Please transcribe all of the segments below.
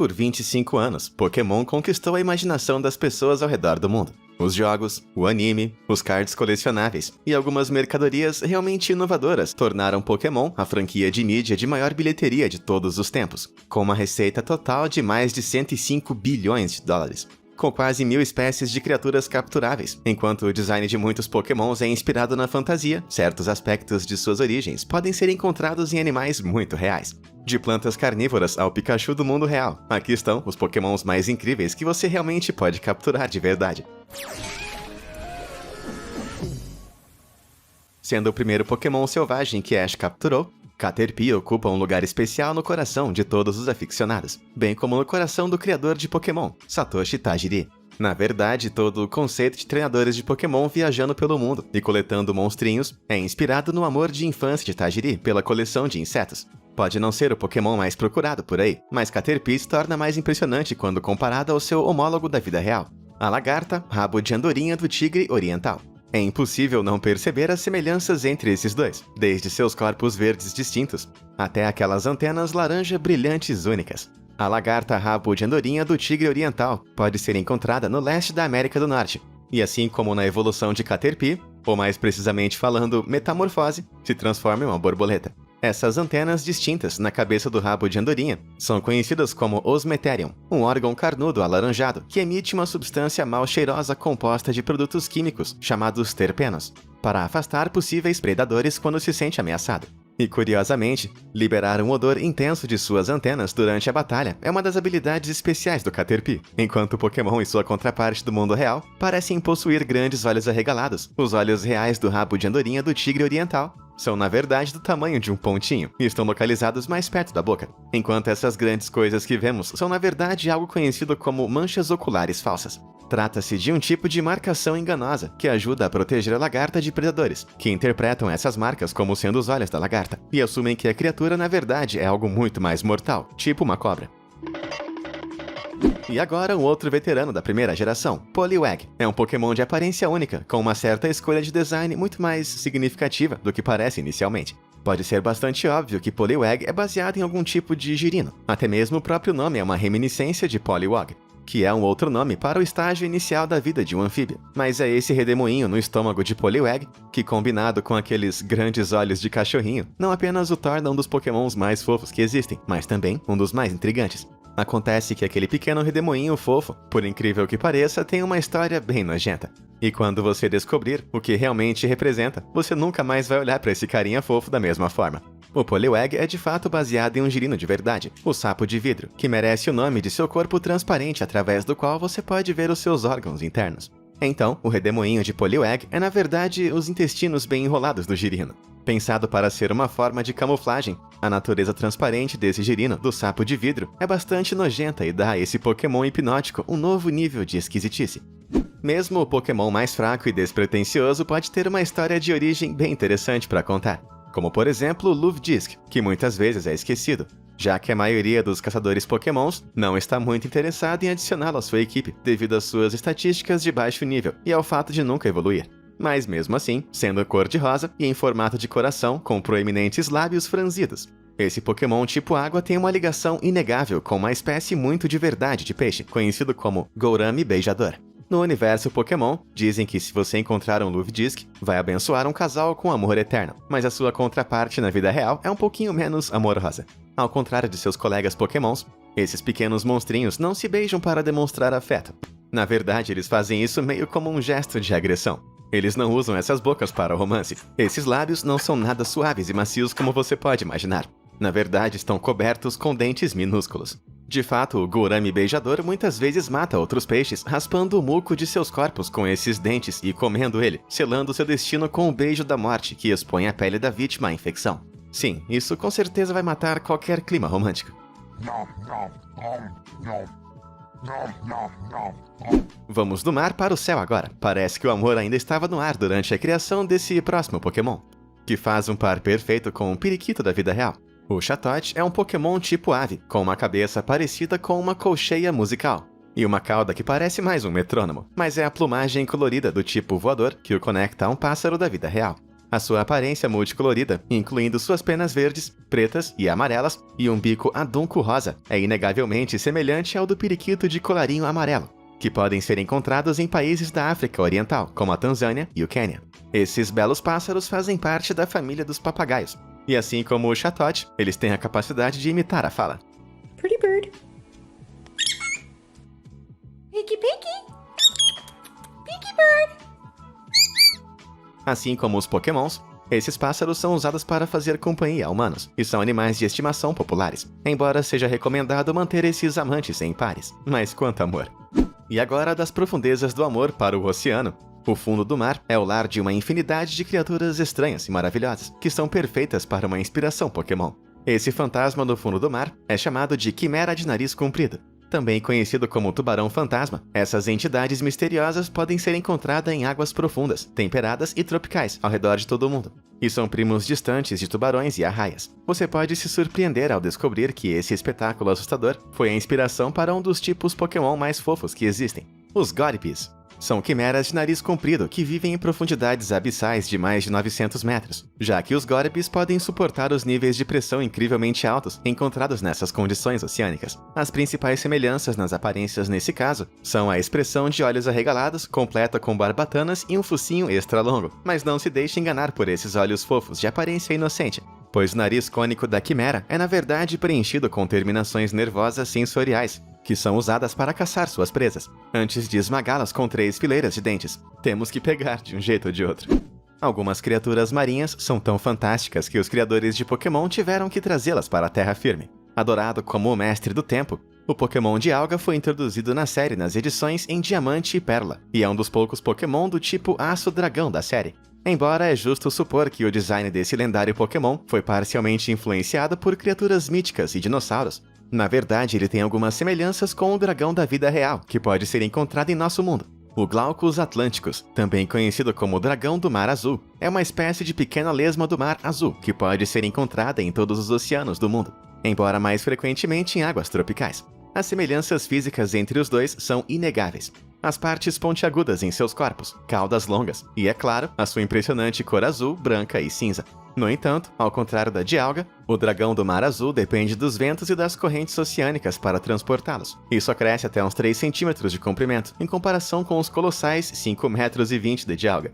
Por 25 anos, Pokémon conquistou a imaginação das pessoas ao redor do mundo. Os jogos, o anime, os cards colecionáveis e algumas mercadorias realmente inovadoras tornaram Pokémon a franquia de mídia de maior bilheteria de todos os tempos, com uma receita total de mais de 105 bilhões de dólares. Com quase 1000 espécies de criaturas capturáveis. Enquanto o design de muitos Pokémons é inspirado na fantasia, certos aspectos de suas origens podem ser encontrados em animais muito reais. De plantas carnívoras ao Pikachu do mundo real, aqui estão os Pokémons mais incríveis que você realmente pode capturar de verdade. Sendo o primeiro Pokémon selvagem que Ash capturou, Caterpie ocupa um lugar especial no coração de todos os aficionados, bem como no coração do criador de Pokémon, Satoshi Tajiri. Na verdade, todo o conceito de treinadores de Pokémon viajando pelo mundo e coletando monstrinhos é inspirado no amor de infância de Tajiri pela coleção de insetos. Pode não ser o Pokémon mais procurado por aí, mas Caterpie se torna mais impressionante quando comparado ao seu homólogo da vida real, a lagarta, rabo de andorinha do tigre oriental. É impossível não perceber as semelhanças entre esses dois, desde seus corpos verdes distintos, até aquelas antenas laranja brilhantes únicas. A lagarta rabo de andorinha do tigre oriental pode ser encontrada no leste da América do Norte, e assim como na evolução de Caterpie, ou mais precisamente falando, metamorfose, se transforma em uma borboleta. Essas antenas distintas na cabeça do rabo de andorinha são conhecidas como osmeterium, um órgão carnudo alaranjado que emite uma substância mal cheirosa composta de produtos químicos chamados terpenos, para afastar possíveis predadores quando se sente ameaçado. E curiosamente, liberar um odor intenso de suas antenas durante a batalha é uma das habilidades especiais do Caterpie, enquanto o Pokémon e sua contraparte do mundo real parecem possuir grandes olhos arregalados. Os olhos reais do rabo de andorinha do tigre oriental são na verdade do tamanho de um pontinho e estão localizados mais perto da boca, enquanto essas grandes coisas que vemos são na verdade algo conhecido como manchas oculares falsas. Trata-se de um tipo de marcação enganosa que ajuda a proteger a lagarta de predadores, que interpretam essas marcas como sendo os olhos da lagarta e assumem que a criatura na verdade é algo muito mais mortal, tipo uma cobra. E agora um outro veterano da primeira geração, Poliwag. É um Pokémon de aparência única, com uma certa escolha de design muito mais significativa do que parece inicialmente. Pode ser bastante óbvio que Poliwag é baseado em algum tipo de girino. Até mesmo o próprio nome é uma reminiscência de Poliwag, que é um outro nome para o estágio inicial da vida de um anfíbio. Mas é esse redemoinho no estômago de Poliwag, que combinado com aqueles grandes olhos de cachorrinho, não apenas o torna um dos Pokémons mais fofos que existem, mas também um dos mais intrigantes. Acontece que aquele pequeno redemoinho fofo, por incrível que pareça, tem uma história bem nojenta. E quando você descobrir o que realmente representa, você nunca mais vai olhar para esse carinha fofo da mesma forma. O Poliwag é de fato baseado em um girino de verdade, o sapo de vidro, que merece o nome de seu corpo transparente através do qual você pode ver os seus órgãos internos. Então, o redemoinho de Poliwag é na verdade os intestinos bem enrolados do girino. Pensado para ser uma forma de camuflagem, a natureza transparente desse girino, do sapo de vidro, é bastante nojenta e dá a esse Pokémon hipnótico um novo nível de esquisitice. Mesmo o Pokémon mais fraco e despretensioso pode ter uma história de origem bem interessante para contar, como por exemplo o Luv-Disc, que muitas vezes é esquecido, já que a maioria dos caçadores Pokémons não está muito interessado em adicioná-lo à sua equipe devido às suas estatísticas de baixo nível e ao fato de nunca evoluir. Mas mesmo assim, sendo cor-de-rosa e em formato de coração com proeminentes lábios franzidos. Esse Pokémon tipo água tem uma ligação inegável com uma espécie muito de verdade de peixe, conhecido como Gourami Beijador. No universo Pokémon, dizem que se você encontrar um Luv-Disc, vai abençoar um casal com amor eterno, mas a sua contraparte na vida real é um pouquinho menos amorosa. Ao contrário de seus colegas Pokémons, esses pequenos monstrinhos não se beijam para demonstrar afeto. Na verdade, eles fazem isso meio como um gesto de agressão. Eles não usam essas bocas para o romance. Esses lábios não são nada suaves e macios como você pode imaginar. Na verdade, estão cobertos com dentes minúsculos. De fato, o Gourami Beijador muitas vezes mata outros peixes raspando o muco de seus corpos com esses dentes e comendo ele, selando seu destino com o beijo da morte que expõe a pele da vítima à infecção. Sim, isso com certeza vai matar qualquer clima romântico. Vamos do mar para o céu agora. Parece que o amor ainda estava no ar durante a criação desse próximo Pokémon, que faz um par perfeito com um periquito da vida real. O Chatot é um Pokémon tipo ave, com uma cabeça parecida com uma colcheia musical, e uma cauda que parece mais um metrônomo, mas é a plumagem colorida do tipo voador que o conecta a um pássaro da vida real. A sua aparência multicolorida, incluindo suas penas verdes, pretas e amarelas, e um bico adunco rosa, é inegavelmente semelhante ao do periquito de colarinho amarelo, que podem ser encontrados em países da África Oriental, como a Tanzânia e o Quênia. Esses belos pássaros fazem parte da família dos papagaios, e assim como o chatote, eles têm a capacidade de imitar a fala. Pretty bird. Picky, picky. Picky bird. Assim como os pokémons, esses pássaros são usados para fazer companhia a humanos, e são animais de estimação populares, embora seja recomendado manter esses amantes em pares. Mas quanto amor! E agora das profundezas do amor para o oceano. O fundo do mar é o lar de uma infinidade de criaturas estranhas e maravilhosas, que são perfeitas para uma inspiração Pokémon. Esse fantasma no fundo do mar é chamado de Quimera de Nariz Comprido. Também conhecido como tubarão fantasma, essas entidades misteriosas podem ser encontradas em águas profundas, temperadas e tropicais ao redor de todo o mundo. E são primos distantes de tubarões e arraias. Você pode se surpreender ao descobrir que esse espetáculo assustador foi a inspiração para um dos tipos Pokémon mais fofos que existem, os Gorypes. São quimeras de nariz comprido que vivem em profundidades abissais de mais de 900 metros, já que os Gorypes podem suportar os níveis de pressão incrivelmente altos encontrados nessas condições oceânicas. As principais semelhanças nas aparências nesse caso são a expressão de olhos arregalados, completa com barbatanas e um focinho extra longo, mas não se deixe enganar por esses olhos fofos de aparência inocente, pois o nariz cônico da quimera é na verdade preenchido com terminações nervosas sensoriais, que são usadas para caçar suas presas, antes de esmagá-las com 3 fileiras de dentes. Temos que pegar de um jeito ou de outro. Algumas criaturas marinhas são tão fantásticas que os criadores de Pokémon tiveram que trazê-las para a terra firme. Adorado como o mestre do tempo, o Pokémon de Alga foi introduzido na série nas edições em Diamante e Pérola, e é um dos poucos Pokémon do tipo Aço Dragão da série. Embora é justo supor que o design desse lendário Pokémon foi parcialmente influenciado por criaturas míticas e dinossauros, na verdade ele tem algumas semelhanças com o dragão da vida real, que pode ser encontrado em nosso mundo. O Glaucus Atlânticos, também conhecido como Dragão do Mar Azul, é uma espécie de pequena lesma do Mar Azul que pode ser encontrada em todos os oceanos do mundo, embora mais frequentemente em águas tropicais. As semelhanças físicas entre os dois são inegáveis. As partes pontiagudas em seus corpos, caudas longas e, é claro, a sua impressionante cor azul, branca e cinza. No entanto, ao contrário da Dialga, o dragão do Mar Azul depende dos ventos e das correntes oceânicas para transportá-los. Isso cresce até uns 3 centímetros de comprimento, em comparação com os colossais 5,20 metros de Dialga.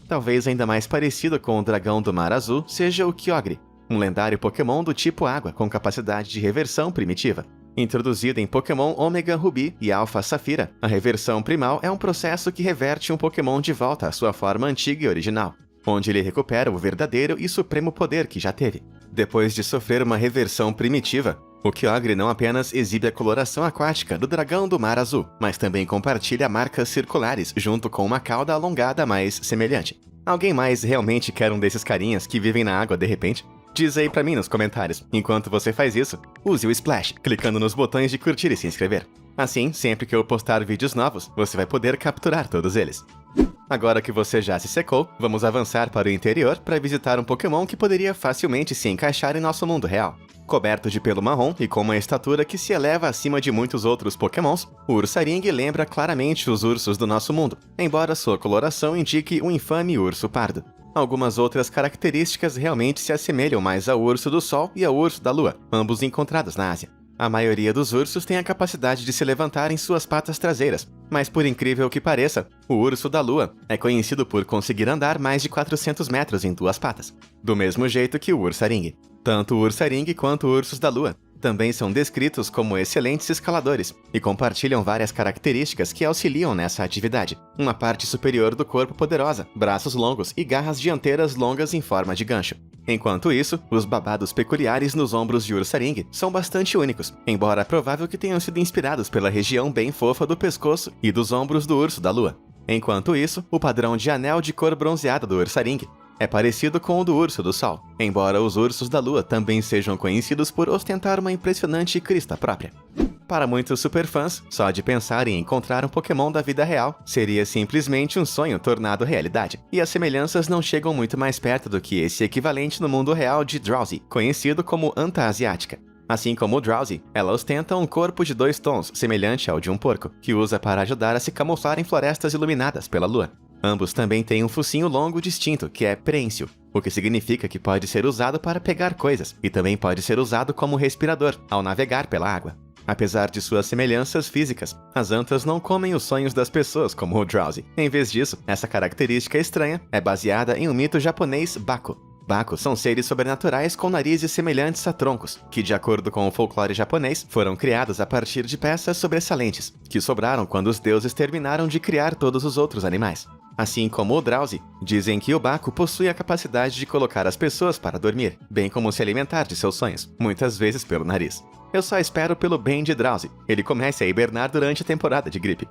Talvez ainda mais parecido com o dragão do Mar Azul seja o Kyogre, um lendário Pokémon do tipo água com capacidade de reversão primitiva. Introduzido em Pokémon Ômega Ruby e Alpha Safira, a reversão primal é um processo que reverte um Pokémon de volta à sua forma antiga e original, onde ele recupera o verdadeiro e supremo poder que já teve. Depois de sofrer uma reversão primitiva, o Kyogre não apenas exibe a coloração aquática do dragão do Mar Azul, mas também compartilha marcas circulares junto com uma cauda alongada mais semelhante. Alguém mais realmente quer um desses carinhas que vivem na água de repente? Diz aí pra mim nos comentários. Enquanto você faz isso, use o Splash, clicando nos botões de curtir e se inscrever. Assim, sempre que eu postar vídeos novos, você vai poder capturar todos eles. Agora que você já se secou, vamos avançar para o interior para visitar um Pokémon que poderia facilmente se encaixar em nosso mundo real. Coberto de pelo marrom e com uma estatura que se eleva acima de muitos outros Pokémons, o Ursaring lembra claramente os ursos do nosso mundo, embora sua coloração indique um infame urso pardo. Algumas outras características realmente se assemelham mais ao urso do Sol e ao urso da Lua, ambos encontrados na Ásia. A maioria dos ursos tem a capacidade de se levantar em suas patas traseiras, mas por incrível que pareça, o urso da Lua é conhecido por conseguir andar mais de 400 metros em 2 patas, do mesmo jeito que o Ursaring. Tanto o Ursaring quanto os ursos da Lua também são descritos como excelentes escaladores e compartilham várias características que auxiliam nessa atividade. Uma parte superior do corpo poderosa, braços longos e garras dianteiras longas em forma de gancho. Enquanto isso, os babados peculiares nos ombros de Ursaring são bastante únicos, embora é provável que tenham sido inspirados pela região bem fofa do pescoço e dos ombros do urso da Lua. Enquanto isso, o padrão de anel de cor bronzeada do Ursaring é parecido com o do urso do Sol, embora os ursos da Lua também sejam conhecidos por ostentar uma impressionante crista própria. Para muitos superfãs, só de pensar em encontrar um Pokémon da vida real seria simplesmente um sonho tornado realidade, e as semelhanças não chegam muito mais perto do que esse equivalente no mundo real de Drowzee, conhecido como Anta Asiática. Assim como o Drowzee, ela ostenta um corpo de 2 tons, semelhante ao de um porco, que usa para ajudar a se camuflar em florestas iluminadas pela lua. Ambos também têm um focinho longo distinto, que é prênsilo, o que significa que pode ser usado para pegar coisas e também pode ser usado como respirador ao navegar pela água. Apesar de suas semelhanças físicas, as antas não comem os sonhos das pessoas como o Drowsy. Em vez disso, essa característica estranha é baseada em um mito japonês Baku. Baku são seres sobrenaturais com narizes semelhantes a troncos, que, de acordo com o folclore japonês, foram criados a partir de peças sobressalentes, que sobraram quando os deuses terminaram de criar todos os outros animais. Assim como o Drowsy, dizem que o Baku possui a capacidade de colocar as pessoas para dormir, bem como se alimentar de seus sonhos, muitas vezes pelo nariz. Eu só espero pelo bem de Drowsy, ele comece a hibernar durante a temporada de gripe.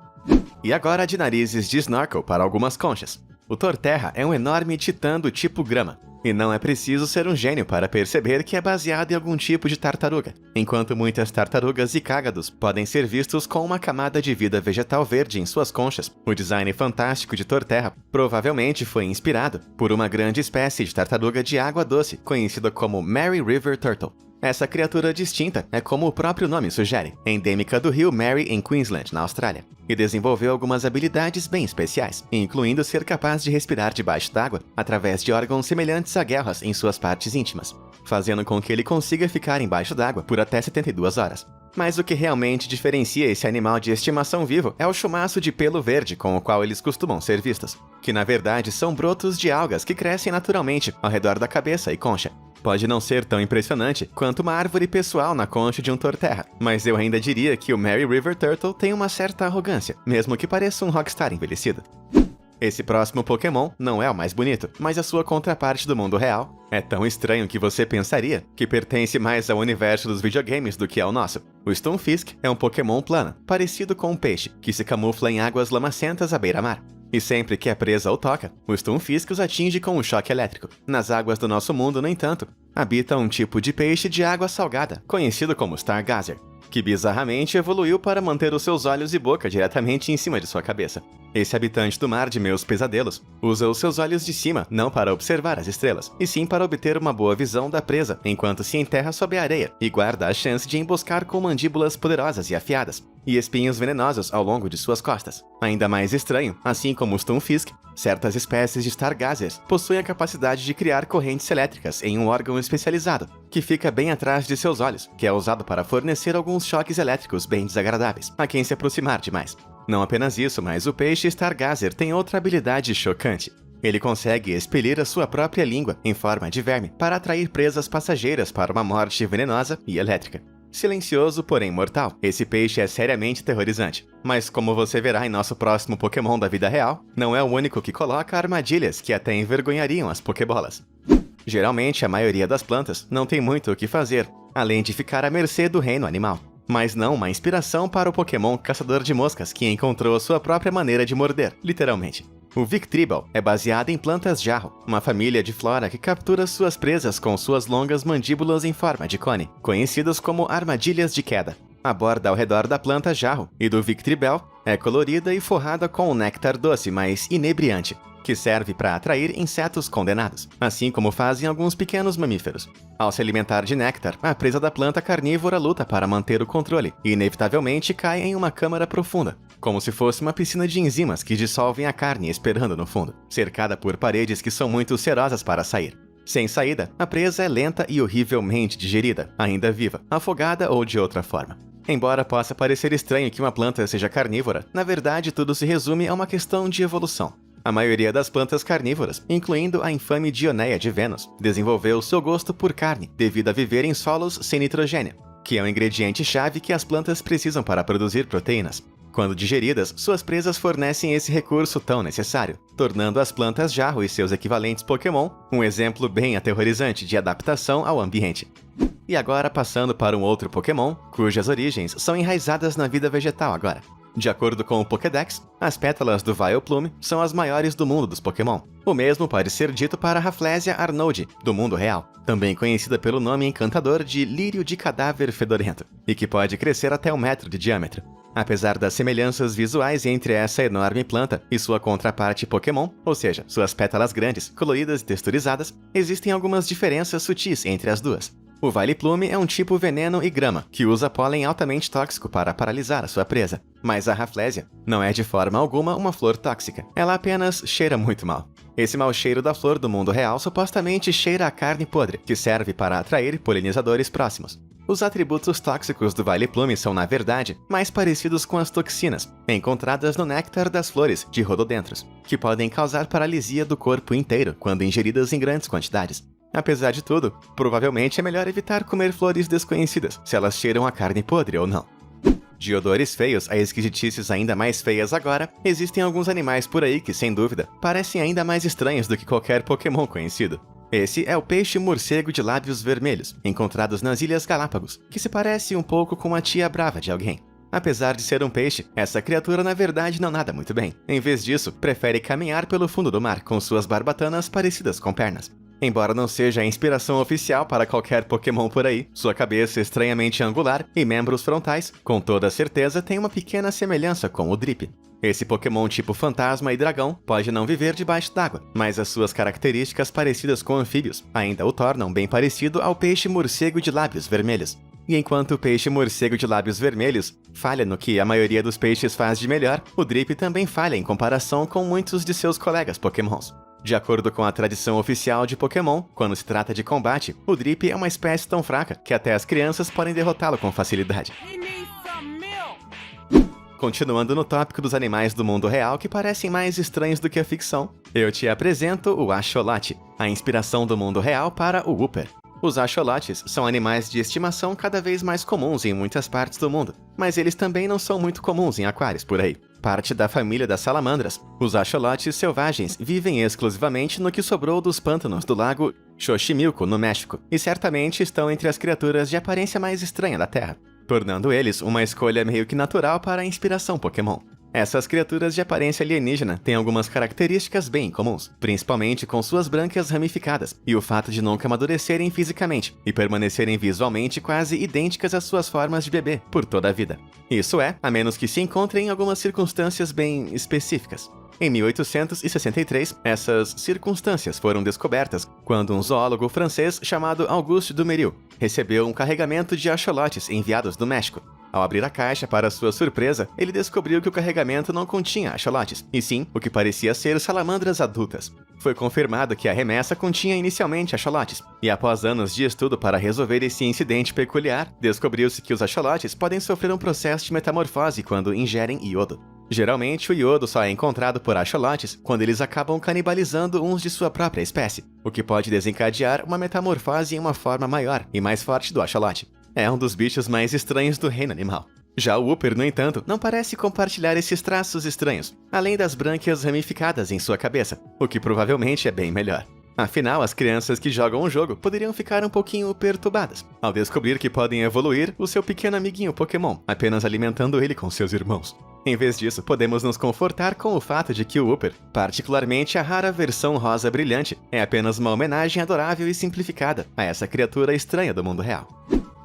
E agora de narizes de snorkel para algumas conchas. O Torterra é um enorme titã do tipo grama, e não é preciso ser um gênio para perceber que é baseado em algum tipo de tartaruga, enquanto muitas tartarugas e cágados podem ser vistos com uma camada de vida vegetal verde em suas conchas. O design fantástico de Torterra provavelmente foi inspirado por uma grande espécie de tartaruga de água doce, conhecida como Mary River Turtle. Essa criatura distinta é, como o próprio nome sugere, endêmica do rio Mary em Queensland, na Austrália, e desenvolveu algumas habilidades bem especiais, incluindo ser capaz de respirar debaixo d'água através de órgãos semelhantes a guelras em suas partes íntimas, fazendo com que ele consiga ficar embaixo d'água por até 72 horas. Mas o que realmente diferencia esse animal de estimação vivo é o chumaço de pelo verde com o qual eles costumam ser vistos, que na verdade são brotos de algas que crescem naturalmente ao redor da cabeça e concha. Pode não ser tão impressionante quanto uma árvore pessoal na concha de um Torterra, mas eu ainda diria que o Mary River Turtle tem uma certa arrogância, mesmo que pareça um rockstar envelhecido. Esse próximo Pokémon não é o mais bonito, mas a sua contraparte do mundo real é tão estranho que você pensaria que pertence mais ao universo dos videogames do que ao nosso. O Stunfisk é um Pokémon plano, parecido com um peixe, que se camufla em águas lamacentas à beira-mar. E sempre que a presa o toca, o Stunfisk os atinge com um choque elétrico. Nas águas do nosso mundo, no entanto, habita um tipo de peixe de água salgada, conhecido como Stargazer, que bizarramente evoluiu para manter os seus olhos e boca diretamente em cima de sua cabeça. Esse habitante do mar de meus pesadelos usa os seus olhos de cima não para observar as estrelas, e sim para obter uma boa visão da presa enquanto se enterra sob a areia e guarda a chance de emboscar com mandíbulas poderosas e afiadas, e espinhos venenosos ao longo de suas costas. Ainda mais estranho, assim como o Stunfisk, certas espécies de Stargazers possuem a capacidade de criar correntes elétricas em um órgão especializado, que fica bem atrás de seus olhos, que é usado para fornecer alguns choques elétricos bem desagradáveis a quem se aproximar demais. Não apenas isso, mas o peixe Stargazer tem outra habilidade chocante. Ele consegue expelir a sua própria língua em forma de verme para atrair presas passageiras para uma morte venenosa e elétrica. Silencioso, porém mortal, esse peixe é seriamente aterrorizante. Mas como você verá em nosso próximo Pokémon da vida real, não é o único que coloca armadilhas que até envergonhariam as Pokébolas. Geralmente, a maioria das plantas não tem muito o que fazer, além de ficar à mercê do reino animal. Mas não uma inspiração para o Pokémon caçador de moscas que encontrou a sua própria maneira de morder, literalmente. O Victreebel é baseado em plantas jarro, uma família de flora que captura suas presas com suas longas mandíbulas em forma de cone, conhecidas como armadilhas de queda. A borda ao redor da planta jarro e do Victreebel é colorida e forrada com um néctar doce, mas inebriante, que serve para atrair insetos condenados, assim como fazem alguns pequenos mamíferos. Ao se alimentar de néctar, a presa da planta carnívora luta para manter o controle e inevitavelmente cai em uma câmara profunda, como se fosse uma piscina de enzimas que dissolvem a carne esperando no fundo, cercada por paredes que são muito cerosas para sair. Sem saída, a presa é lenta e horrivelmente digerida, ainda viva, afogada ou de outra forma. Embora possa parecer estranho que uma planta seja carnívora, na verdade tudo se resume a uma questão de evolução. A maioria das plantas carnívoras, incluindo a infame Dioneia de Vênus, desenvolveu seu gosto por carne devido a viver em solos sem nitrogênio, que é um ingrediente-chave que as plantas precisam para produzir proteínas. Quando digeridas, suas presas fornecem esse recurso tão necessário, tornando as plantas jarro e seus equivalentes Pokémon um exemplo bem aterrorizante de adaptação ao ambiente. E agora passando para um outro Pokémon, cujas origens são enraizadas na vida vegetal agora. De acordo com o Pokédex, as pétalas do Vileplume são as maiores do mundo dos Pokémon. O mesmo pode ser dito para Rafflesia arnoldii, do mundo real, também conhecida pelo nome encantador de lírio de cadáver fedorento, e que pode crescer até 1 metro de diâmetro. Apesar das semelhanças visuais entre essa enorme planta e sua contraparte Pokémon, ou seja, suas pétalas grandes, coloridas e texturizadas, existem algumas diferenças sutis entre as duas. O Vileplume é um tipo veneno e grama, que usa pólen altamente tóxico para paralisar a sua presa. Mas a Rafflesia não é de forma alguma uma flor tóxica, ela apenas cheira muito mal. Esse mau cheiro da flor do mundo real supostamente cheira a carne podre, que serve para atrair polinizadores próximos. Os atributos tóxicos do Vileplume são, na verdade, mais parecidos com as toxinas, encontradas no néctar das flores de rododendros, que podem causar paralisia do corpo inteiro quando ingeridas em grandes quantidades. Apesar de tudo, provavelmente é melhor evitar comer flores desconhecidas, se elas cheiram a carne podre ou não. De odores feios a esquisitices ainda mais feias agora, existem alguns animais por aí que, sem dúvida, parecem ainda mais estranhos do que qualquer Pokémon conhecido. Esse é o peixe-morcego de lábios vermelhos, encontrados nas Ilhas Galápagos, que se parece um pouco com a tia brava de alguém. Apesar de ser um peixe, essa criatura na verdade não nada muito bem. Em vez disso, prefere caminhar pelo fundo do mar com suas barbatanas parecidas com pernas. Embora não seja a inspiração oficial para qualquer Pokémon por aí, sua cabeça estranhamente angular e membros frontais, com toda certeza tem uma pequena semelhança com o Drip. Esse Pokémon tipo fantasma e dragão pode não viver debaixo d'água, mas as suas características parecidas com anfíbios ainda o tornam bem parecido ao peixe-morcego de lábios vermelhos. E enquanto o peixe-morcego de lábios vermelhos falha no que a maioria dos peixes faz de melhor, o Drip também falha em comparação com muitos de seus colegas Pokémons. De acordo com a tradição oficial de Pokémon, quando se trata de combate, o Drip é uma espécie tão fraca que até as crianças podem derrotá-lo com facilidade. Continuando no tópico dos animais do mundo real que parecem mais estranhos do que a ficção, eu te apresento o Axolote, a inspiração do mundo real para o Wooper. Os axolotes são animais de estimação cada vez mais comuns em muitas partes do mundo, mas eles também não são muito comuns em aquários por aí. Parte da família das salamandras, os axolotes selvagens vivem exclusivamente no que sobrou dos pântanos do lago Xochimilco, no México, e certamente estão entre as criaturas de aparência mais estranha da Terra, tornando eles uma escolha meio que natural para a inspiração Pokémon. Essas criaturas de aparência alienígena têm algumas características bem comuns, principalmente com suas brânquias ramificadas e o fato de nunca amadurecerem fisicamente e permanecerem visualmente quase idênticas às suas formas de bebê por toda a vida. Isso é, a menos que se encontrem em algumas circunstâncias bem específicas. Em 1863, essas circunstâncias foram descobertas quando um zoólogo francês chamado Auguste Dumeril recebeu um carregamento de axolotes enviados do México. Ao abrir a caixa, para sua surpresa, ele descobriu que o carregamento não continha axolotes, e sim o que parecia ser salamandras adultas. Foi confirmado que a remessa continha inicialmente axolotes, e após anos de estudo para resolver esse incidente peculiar, descobriu-se que os axolotes podem sofrer um processo de metamorfose quando ingerem iodo. Geralmente, o iodo só é encontrado por axolotes quando eles acabam canibalizando uns de sua própria espécie, o que pode desencadear uma metamorfose em uma forma maior e mais forte do axolote. É um dos bichos mais estranhos do reino animal. Já o Wooper, no entanto, não parece compartilhar esses traços estranhos, além das brânquias ramificadas em sua cabeça, o que provavelmente é bem melhor. Afinal, as crianças que jogam o jogo poderiam ficar um pouquinho perturbadas ao descobrir que podem evoluir o seu pequeno amiguinho Pokémon, apenas alimentando ele com seus irmãos. Em vez disso, podemos nos confortar com o fato de que o Wooper, particularmente a rara versão rosa brilhante, é apenas uma homenagem adorável e simplificada a essa criatura estranha do mundo real.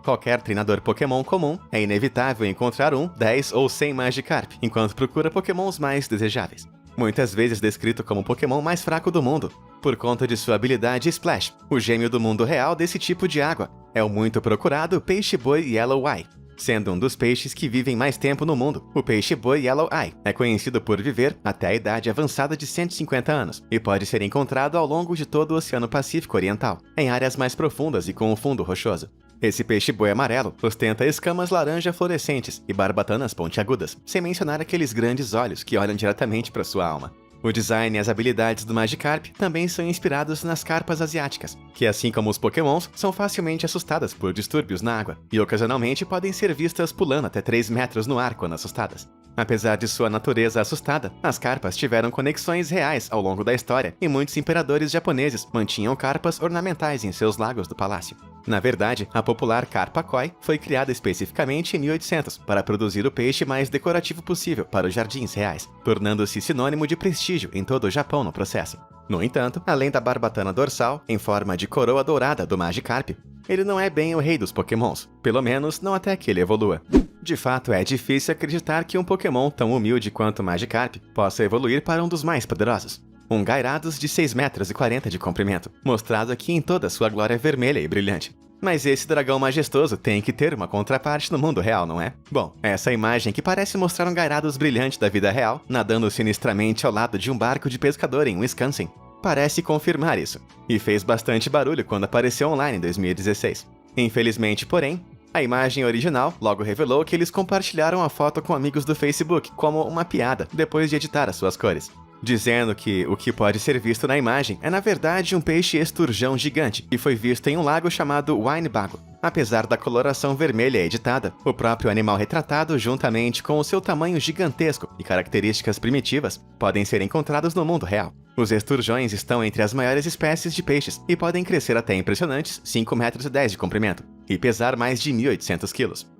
Qualquer treinador Pokémon comum é inevitável encontrar 1, 10 ou 100 Magikarp, enquanto procura Pokémons mais desejáveis. Muitas vezes descrito como o Pokémon mais fraco do mundo, por conta de sua habilidade Splash, o gêmeo do mundo real desse tipo de água, é o muito procurado peixe-boi Yellow Eye. Sendo um dos peixes que vivem mais tempo no mundo, o peixe-boi Yellow Eye é conhecido por viver até a idade avançada de 150 anos e pode ser encontrado ao longo de todo o Oceano Pacífico Oriental, em áreas mais profundas e com um fundo rochoso. Esse peixe-boi amarelo ostenta escamas laranja fluorescentes e barbatanas pontiagudas, sem mencionar aqueles grandes olhos que olham diretamente para sua alma. O design e as habilidades do Magikarp também são inspirados nas carpas asiáticas, que assim como os Pokémons, são facilmente assustadas por distúrbios na água, e ocasionalmente podem ser vistas pulando até 3 metros no ar quando assustadas. Apesar de sua natureza assustada, as carpas tiveram conexões reais ao longo da história, e muitos imperadores japoneses mantinham carpas ornamentais em seus lagos do palácio. Na verdade, a popular carpa koi foi criada especificamente em 1800 para produzir o peixe mais decorativo possível para os jardins reais, tornando-se sinônimo de prestígio em todo o Japão no processo. No entanto, além da barbatana dorsal, em forma de coroa dourada do Magikarp, ele não é bem o rei dos Pokémons, pelo menos não até que ele evolua. De fato, é difícil acreditar que um Pokémon tão humilde quanto o Magikarp possa evoluir para um dos mais poderosos. Um Gyarados de 6,40 metros de comprimento, mostrado aqui em toda sua glória vermelha e brilhante. Mas esse dragão majestoso tem que ter uma contraparte no mundo real, não é? Bom, essa imagem que parece mostrar um Gyarados brilhante da vida real, nadando sinistramente ao lado de um barco de pescador em Wisconsin, parece confirmar isso, e fez bastante barulho quando apareceu online em 2016. Infelizmente, porém, a imagem original logo revelou que eles compartilharam a foto com amigos do Facebook como uma piada depois de editar as suas cores, dizendo que o que pode ser visto na imagem é na verdade um peixe esturjão gigante que foi visto em um lago chamado Winnebago. Apesar da coloração vermelha editada, o próprio animal retratado, juntamente com o seu tamanho gigantesco e características primitivas, podem ser encontrados no mundo real. Os esturjões estão entre as maiores espécies de peixes e podem crescer até impressionantes 5,10 metros de comprimento e pesar mais de 1.800 quilos.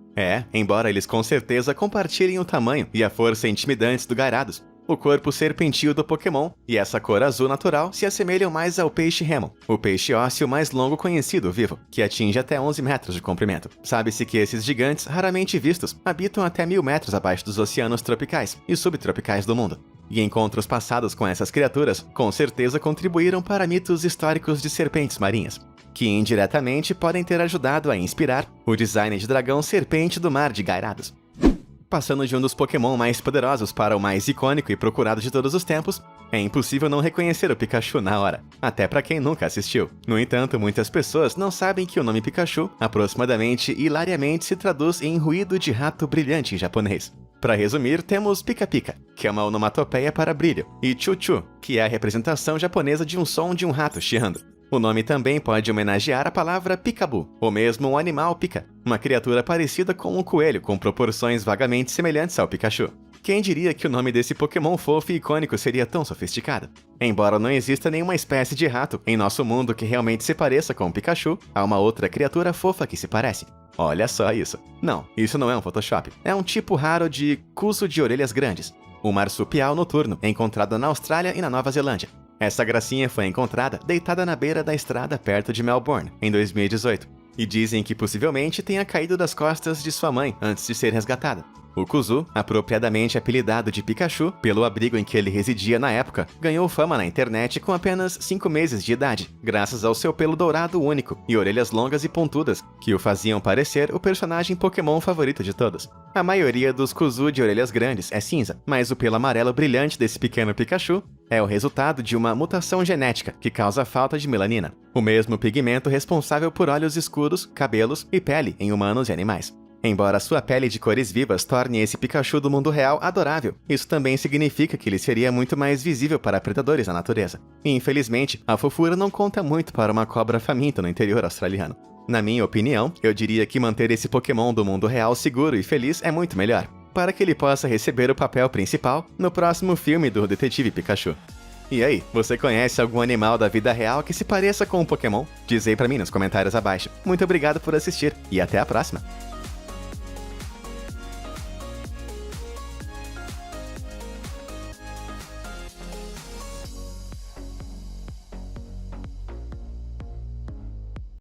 Embora eles com certeza compartilhem o tamanho e a força intimidantes do Gyarados, o corpo serpentil do Pokémon e essa cor azul natural se assemelham mais ao peixe Hamon, o peixe ósseo mais longo conhecido vivo, que atinge até 11 metros de comprimento. Sabe-se que esses gigantes, raramente vistos, habitam até 1.000 metros abaixo dos oceanos tropicais e subtropicais do mundo. E encontros passados com essas criaturas, com certeza contribuíram para mitos históricos de serpentes marinhas, que indiretamente podem ter ajudado a inspirar o design de dragão serpente do mar de Gyarados. Passando de um dos Pokémon mais poderosos para o mais icônico e procurado de todos os tempos, é impossível não reconhecer o Pikachu na hora, até para quem nunca assistiu. No entanto, muitas pessoas não sabem que o nome Pikachu, aproximadamente e hilariamente, se traduz em ruído de rato brilhante em japonês. Para resumir, temos Pika Pika, que é uma onomatopeia para brilho, e Chu Chu, que é a representação japonesa de um som de um rato chiando. O nome também pode homenagear a palavra Pikabu, ou mesmo o animal Pika, uma criatura parecida com um coelho com proporções vagamente semelhantes ao Pikachu. Quem diria que o nome desse Pokémon fofo e icônico seria tão sofisticado? Embora não exista nenhuma espécie de rato em nosso mundo que realmente se pareça com o Pikachu, há uma outra criatura fofa que se parece. Olha só isso. Não, isso não é um Photoshop. É um tipo raro de cuso de orelhas grandes, um marsupial noturno encontrado na Austrália e na Nova Zelândia. Essa gracinha foi encontrada deitada na beira da estrada perto de Melbourne, em 2018, e dizem que possivelmente tenha caído das costas de sua mãe antes de ser resgatada. O Kuzu, apropriadamente apelidado de Pikachu pelo abrigo em que ele residia na época, ganhou fama na internet com apenas 5 meses de idade, graças ao seu pelo dourado único e orelhas longas e pontudas, que o faziam parecer o personagem Pokémon favorito de todos. A maioria dos Kuzu de orelhas grandes é cinza, mas o pelo amarelo brilhante desse pequeno Pikachu é o resultado de uma mutação genética que causa falta de melanina, o mesmo pigmento responsável por olhos escuros, cabelos e pele em humanos e animais. Embora sua pele de cores vivas torne esse Pikachu do mundo real adorável, isso também significa que ele seria muito mais visível para predadores na natureza. E infelizmente, a fofura não conta muito para uma cobra faminta no interior australiano. Na minha opinião, eu diria que manter esse Pokémon do mundo real seguro e feliz é muito melhor, para que ele possa receber o papel principal no próximo filme do Detetive Pikachu. E aí, você conhece algum animal da vida real que se pareça com um Pokémon? Diz aí pra mim nos comentários abaixo. Muito obrigado por assistir e até a próxima!